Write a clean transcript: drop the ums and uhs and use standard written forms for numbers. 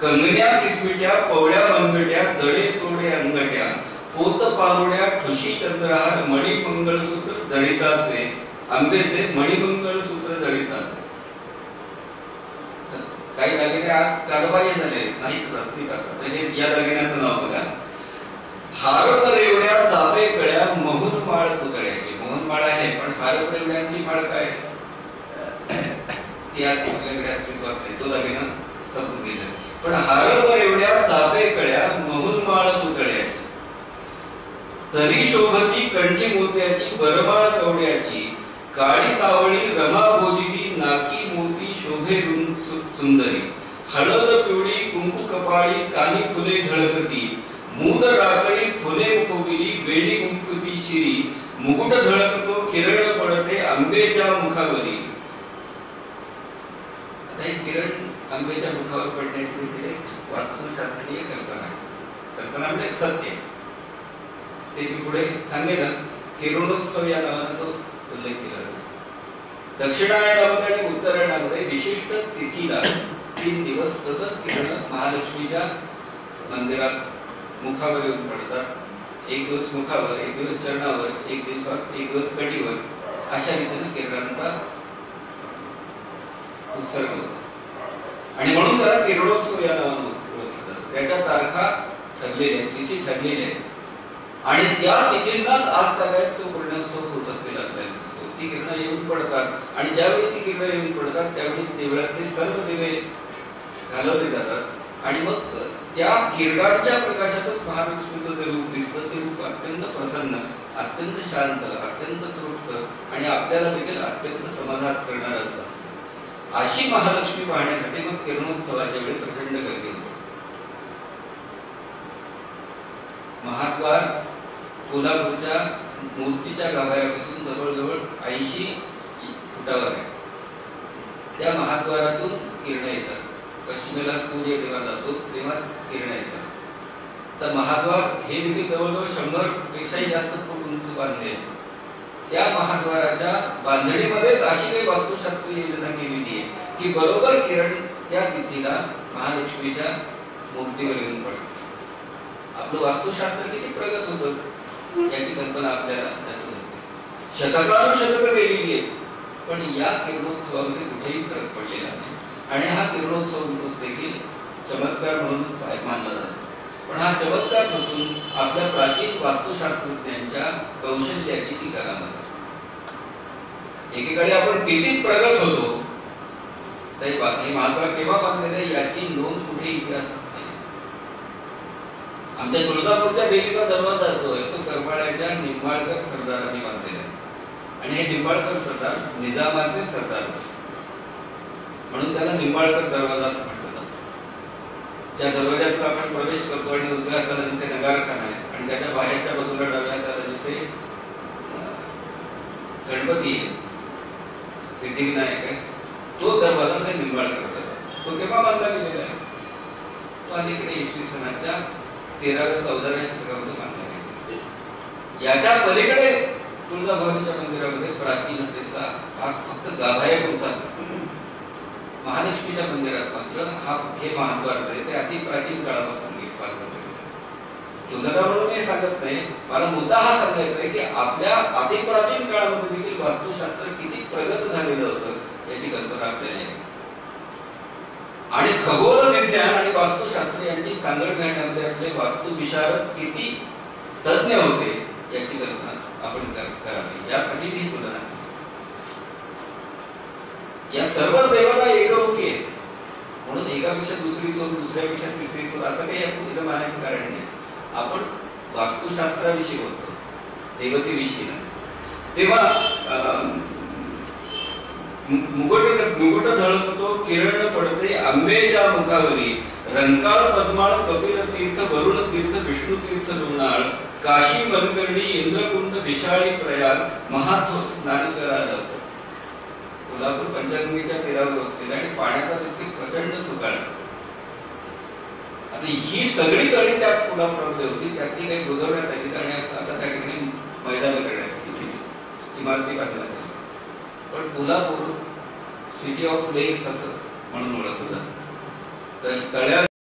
कंगण्या किसमिट्या पवळ्या मनगट्या जडे तोडे अंगट्या पोत पारोड्या ठुशी चंद्रहार मणी मंगळसूत्र जडिताचे आंबेचे मणी मंगळसूत्र जडिताचे. काही दागिने आज कारवाई झाले नाही रस्ती करतात. म्हणजे या दागिन्याचं नाव बघा, हारपर एवढ्या चापे कळ्या मोहन माळ पुतळ्याची. मोहन माळ आहे पण हारपर एवढ्यांची माळ काय ती आज वेगळ्या अस्तित्वात नाही, तो दागिना संपून गेला. पण हारपर एवढ्या चापे कळ्या मोहन माळ पुतळ्याची तरी शोभती कंठी मोत्याची बरमाळ कवड्याची काळी सावळी रमा भोजिली नाकी मोती शोभे सुंदरी हळद पिवळी कुंकू कपाळी कानी फुले झळकती मूद राकळी फुले मुखविली वेणी कुंकुती शिरी मुकुट झळकतो किरण पडते आंबेच्या मुखावरी. आता ही किरण आंबेच्या मुखावर पडण्याची वास्तुशास्त्रीय कल्पना म्हणजे सत्य. ते मी पुढे सांगेन. किरणोत्सव या नावाने तो उल्लेख केला जातो. दक्षिणायनामध्ये आणि उत्तरायणामध्ये विशिष्ट तिथीला 3 दिवस सतत किरण महालक्ष्मीच्या मंदिरात मुखावर येऊन पडतात. एक दिवस मुखावर, एक दिवस चरणावर, एक दिवस कटीवर, अशा रीतीने किरणांचा उत्सर्ग होतो. आणि म्हणून त्याला किरणोत्सव या नावाने ओळखलं जातं. त्याच्या तारखा ठरलेल्या आहेत, तिथी ठरलेल्या आहेत आणि त्या तिथींनाच आज तागायत तो पूर्णोत्सव होत असलेला आपल्याला दिसतो. ती किरणं येऊन पडतात आणि ज्यावेळी ती किरणं येऊन पडतात त्यावेळी देवळातले सर्व दिवे घालवले जातात आणि मग त्या किरणांच्या प्रकाशातच महालक्ष्मीचं जे रूप दिसतं ते रूप अत्यंत प्रसन्न, अत्यंत शांत, अत्यंत तृप्त आणि आपल्याला देखील अत्यंत समाधान करणारं असतं. अशी महालक्ष्मी पाहण्यासाठी मग किरणोत्सवाच्या वेळी प्रचंड गर्दी होते. महाद्वार कोल्हापूरच्या मूर्तीच्या गाभाऱ्यापासून जवळजवळ 80 फुटावर आहे. त्या महाद्वारातून किरण येतात. पश्चिमेला सूर्य जेव्हा जातो तेव्हा किरण येतात. तर महाद्वार हे देखील जवळजवळ 100 पेक्षाही जास्त फूट उंच बांधले. त्या महाद्वाराच्या बांधणीमध्येच अशी काही वास्तुशास्त्रीय योजना केलेली आहे की बरोबर किरण त्या तिथीला महालक्ष्मीच्या मूर्तीवर येऊन पडते. आपलं वास्तुशास्त्र किती प्रगत होतं याची कल्पना आपल्याला शतकानुशतक केलेली आहे. पण या किरणोत्सवामध्ये कुठेही फरक पडलेला नाही आणि हा किरणोत्सव देखील चमत्कार म्हणूनच मानला जातो. पण हा चमत्कार नसून आपल्या प्राचीन वास्तुशास्त्रज्ञांच्या कौशल्याची ती करामत असते. एकेकाळी आपण किती प्रगत होतो तरी बाकी महाद्वार केव्हा बांधलेले याची नोंद कुठे इतिहासात नाही. आमच्या तुळजापूरच्या देवीचा दरवाजा जो आहे तो करमाळ्याच्या निंबाळकर सरदारांनी बांधलेला आहे आणि हे निंबाळकर सरदार निजामाचे सरदार म्हणून त्याला निंबाळकर दरवाजा असं म्हटलं जातं. त्या दरवाज्यातून आपण प्रवेश करतो आणि उजव्या हाताला जिथे नगारखाना आहे आणि त्याच्या बाहेरच्या बाजूला डाव्या हाताला जिथे गणपती आहे, सिद्धिविनायक आहे, तो दरवाजा म्हणजे निंबाळकर दरवाजा. तो केव्हा बांधला गेलेला आहे? तो अलीकडे इसवी सनाच्या 13व्या-14व्या शतकामध्ये बांधला गेला. याच्या पलीकडे तुळजाभवानीच्या मंदिरामध्ये प्राचीनतेचा भाग फक्त गाभाऱ्यापुरताच. महालक्ष्मीच्या मंदिरात मात्र हे महाद्वार ते अति प्राचीन काळापासून म्हणून मी सांगत नाही. मला मुद्दा हा सांगायचा आहे की आपल्या अति प्राचीन काळामध्ये देखील वास्तुशास्त्र किती प्रगत झालेलं होतं याची कल्पना आपल्याला आहे. आणि खगोल विज्ञान आणि वास्तुशास्त्र यांची सांगड घालण्यामध्ये आपले वास्तुविशारद किती तज्ञ होते याची कल्पना आपण करावी. यासाठी ही तुलना. या सर्व देवता एकरूपी आहेत म्हणून एकापेक्षा दुसरी तो, दुसऱ्यापेक्षा तिसरी तो असं काही आपण तिथं मानायचं कारण नाही. आपण वास्तुशास्त्राविषयी बोलतो, देवतेविषयी नाही. तेव्हा मुकुट झळकतो किरण पडते आंबेच्या मुखावरी रंकाळ पद्माळ कपिल तीर्थ वरुण तीर्थ विष्णू तीर्थ लोणाळ काशी मनकर्णी इंद्रकुंड विशाळी प्रयाग महात्व स्नान करायला. कोल्हापूर पंचगंगेच्या तीरावर वसलेला आणि पाण्याचा देखील प्रचंड सुकाळ. आता ही सगळी तळी त्या कोल्हापुरामध्ये होती. त्यातली काही बुजवण्यात आली आणि आता त्या ठिकाणी मैदानं करण्यात आली, इमारती बांधण्यात आली. पण कोल्हापूर सिटी ऑफ लेक्स असं म्हणून ओळखलं जातं. तर तळ्या